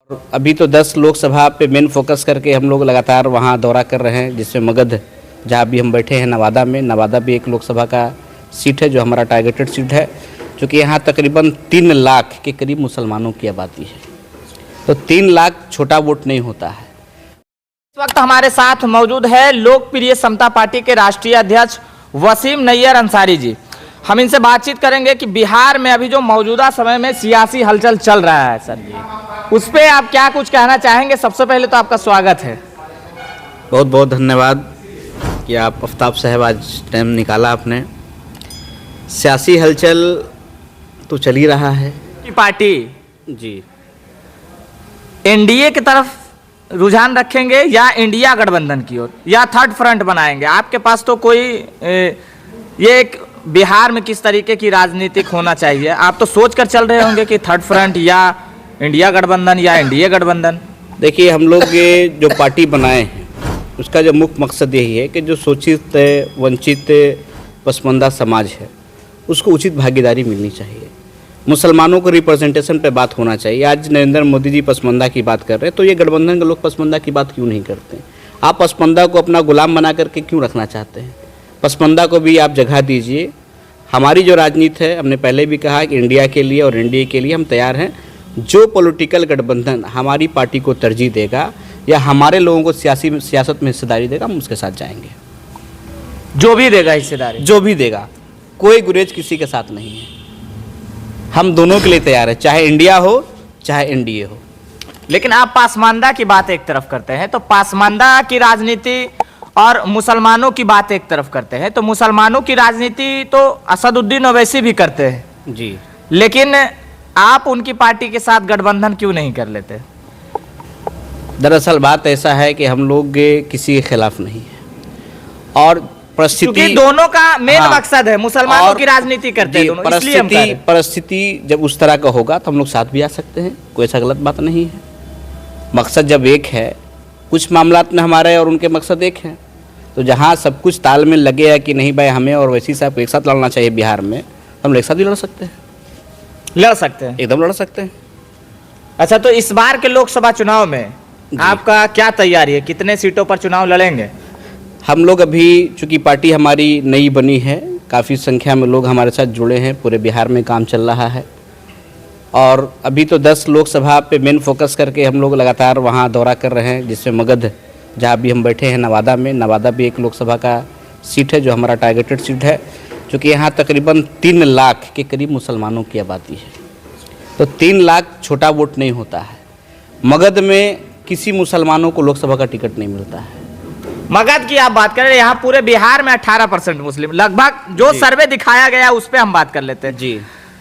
अभी तो 10 लोकसभा पे मेन फोकस करके हम लोग लगातार वहाँ दौरा कर रहे हैं, जिसमें मगध जहाँ भी हम बैठे हैं नवादा में। नवादा भी एक लोकसभा का सीट है जो हमारा टारगेटेड सीट है, क्योंकि यहाँ तकरीबन 3 लाख के करीब मुसलमानों की आबादी है, तो 3 लाख छोटा वोट नहीं होता है। इस वक्त हमारे साथ मौजूद है लोकप्रिय समता पार्टी के राष्ट्रीय अध्यक्ष वसीम नैयर अंसारी जी। हम इनसे बातचीत करेंगे कि बिहार में अभी जो मौजूदा समय में सियासी हलचल चल रहा है सर जी, उस पर आप क्या कुछ कहना चाहेंगे। सबसे पहले तो आपका स्वागत है। बहुत बहुत धन्यवाद कि आप आफ्ताब साहब आज टाइम निकाला आपने। सियासी हलचल तो चल ही रहा है की पार्टी जी। एनडीए की तरफ रुझान रखेंगे या इंडिया गठबंधन की ओर, या थर्ड फ्रंट बनाएंगे? आपके पास तो कोई ये एक बिहार में किस तरीके की राजनीतिक होना चाहिए, आप तो सोच कर चल रहे होंगे कि थर्ड फ्रंट या इंडिया गठबंधन या एनडीए गठबंधन। देखिए, हम लोग ये जो पार्टी बनाए हैं उसका जो मुख्य मकसद यही है कि जो शोषित वंचित पसमानदा समाज है उसको उचित भागीदारी मिलनी चाहिए। मुसलमानों को रिप्रेजेंटेशन पे बात होना चाहिए। आज नरेंद्र मोदी जी पसमानदा की बात कर रहे हैं, तो ये गठबंधन के लोग पसमानदा की बात क्यों नहीं करते? आप पसमानदा को अपना गुलाम बना करके क्यों रखना चाहते हैं? पसमानदा को भी आप जगह दीजिए। हमारी जो राजनीति है, हमने पहले भी कहा कि इंडिया के लिए और एनडीए के लिए हम तैयार हैं। जो पॉलिटिकल गठबंधन हमारी पार्टी को तरजीह देगा या हमारे लोगों को सियासत में हिस्सेदारी देगा, हम उसके साथ जाएंगे। जो भी देगा हिस्सेदारी, जो भी देगा, कोई गुरेज किसी के साथ नहीं है। हम दोनों के लिए तैयार है, चाहे इंडिया हो चाहे एनडीए हो। लेकिन आप पासमानदा की बात एक तरफ करते हैं, तो पासमानदा की राजनीति और मुसलमानों की बात एक तरफ करते हैं, तो मुसलमानों की राजनीति तो असदुद्दीन ओवैसी भी करते हैं जी, लेकिन आप उनकी पार्टी के साथ गठबंधन क्यों नहीं कर लेते? दरअसल बात ऐसा है कि हम लोग किसी के खिलाफ नहीं है, और परिस्थिति दोनों का मेन मकसद है, मुसलमानों की राजनीति करते हैं दोनों, इसलिए हम कह रहे हैं। परिस्थिति जब उस तरह का होगा तो हम लोग साथ भी आ सकते हैं, कोई ऐसा गलत बात नहीं है। मकसद जब एक है, कुछ मामलात में हमारे और उनके मकसद एक हैं, तो जहाँ सब कुछ तालमेल लगेगा कि नहीं भाई हमें और वैसी साहब को एक साथ लड़ना चाहिए बिहार में, हम लोग एक साथ भी लड़ सकते हैं। लड़ सकते हैं, एकदम लड़ सकते हैं। अच्छा, तो इस बार के लोकसभा चुनाव में आपका क्या तैयारी है? कितने सीटों पर चुनाव लड़ेंगे? हम लोग अभी चूँकि पार्टी हमारी नई बनी है, काफ़ी संख्या में लोग हमारे साथ जुड़े हैं, पूरे बिहार में काम चल रहा है, और अभी तो 10 लोकसभा पे मेन फोकस करके हम लोग लगातार वहाँ दौरा कर रहे हैं, जिसमें मगध जहाँ भी हम बैठे हैं नवादा में। नवादा भी एक लोकसभा का सीट है जो हमारा टारगेटेड सीट है, क्योंकि यहाँ तकरीबन 3 लाख के करीब मुसलमानों की आबादी है, तो 3 लाख छोटा वोट नहीं होता है। मगध में किसी मुसलमानों को लोकसभा का टिकट नहीं मिलता है। मगध की आप बात करें, यहाँ पूरे बिहार में 18% मुस्लिम, लगभग जो सर्वे दिखाया गया उस पर हम बात कर लेते हैं जी।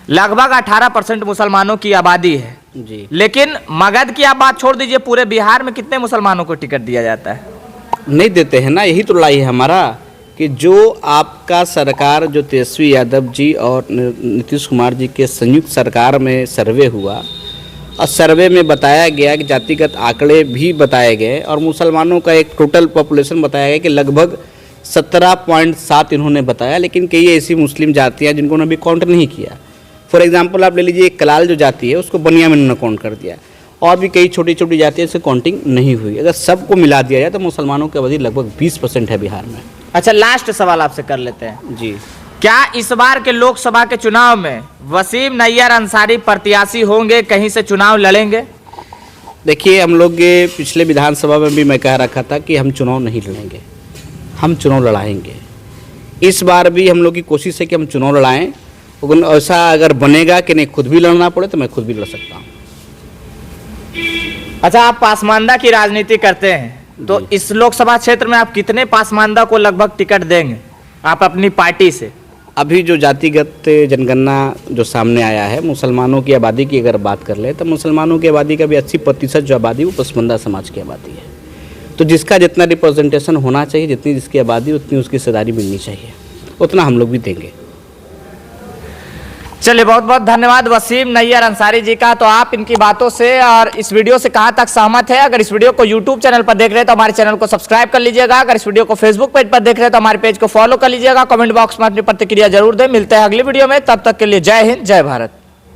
लगभग 18% मुसलमानों की आबादी है जी। लेकिन मगध की आप बात छोड़ दीजिए, पूरे बिहार में कितने मुसलमानों को टिकट दिया जाता है? नहीं देते हैं ना, यही तो लड़ाई है हमारा, कि जो आपका सरकार, जो तेजस्वी यादव जी और नीतीश कुमार जी के संयुक्त सरकार में सर्वे हुआ, और सर्वे में बताया गया कि जातिगत आंकड़े भी बताए गए, और मुसलमानों का एक टोटल पॉपुलेशन बताया गया कि लगभग 17.7 इन्होंने बताया, लेकिन कई ऐसी मुस्लिम जातियाँ जिनको उन्होंने अभी काउंट नहीं किया। फॉर एग्जांपल आप ले लीजिए, कलाल जो जाति है उसको बनिया में उन्होंने काउंट कर दिया, और भी कई छोटी छोटी जातियाँ से काउंटिंग नहीं हुई। अगर सबको मिला दिया जाए तो मुसलमानों की आबादी लगभग 20% है बिहार में। अच्छा, लास्ट सवाल आपसे कर लेते हैं जी। क्या इस बार के लोकसभा के चुनाव में वसीम नैयर अंसारी प्रत्याशी होंगे, कहीं से चुनाव लड़ेंगे? देखिए, हम लोग पिछले विधानसभा में भी मैं कह रखा था कि हम चुनाव नहीं लड़ेंगे, हम चुनाव लड़ाएंगे। इस बार भी हम लोग की कोशिश है कि हम चुनाव लड़ाएं। ऐसा अगर बनेगा कि नहीं खुद भी लड़ना पड़े तो मैं खुद भी लड़ सकता हूँ। अच्छा, आप पासमानदा की राजनीति करते हैं, तो इस लोकसभा क्षेत्र में आप कितने पासमानदा को लगभग टिकट देंगे आप अपनी पार्टी से? अभी जो जातिगत जनगणना जो सामने आया है, मुसलमानों की आबादी की अगर बात कर ले तो मुसलमानों की आबादी का भी 80% जो आबादी वो पसमानदा समाज की आबादी है, तो जिसका जितना रिप्रेजेंटेशन होना चाहिए, जितनी जिसकी आबादी उतनी उसकी हिस्सेदारी मिलनी चाहिए, उतना हम लोग भी देंगे। चलिए, बहुत बहुत धन्यवाद वसीम नैयर अंसारी जी का। तो आप इनकी बातों से और इस वीडियो से कहां तक सहमत है? अगर इस वीडियो को YouTube चैनल पर देख रहे हैं तो हमारे चैनल को सब्सक्राइब कर लीजिएगा। अगर इस वीडियो को Facebook पेज पर देख रहे हैं तो हमारे पेज को फॉलो कर लीजिएगा। कमेंट बॉक्स में अपनी प्रतिक्रिया जरूर दें। मिलते हैं अगली वीडियो में, तब तक के लिए जय हिंद, जय भारत।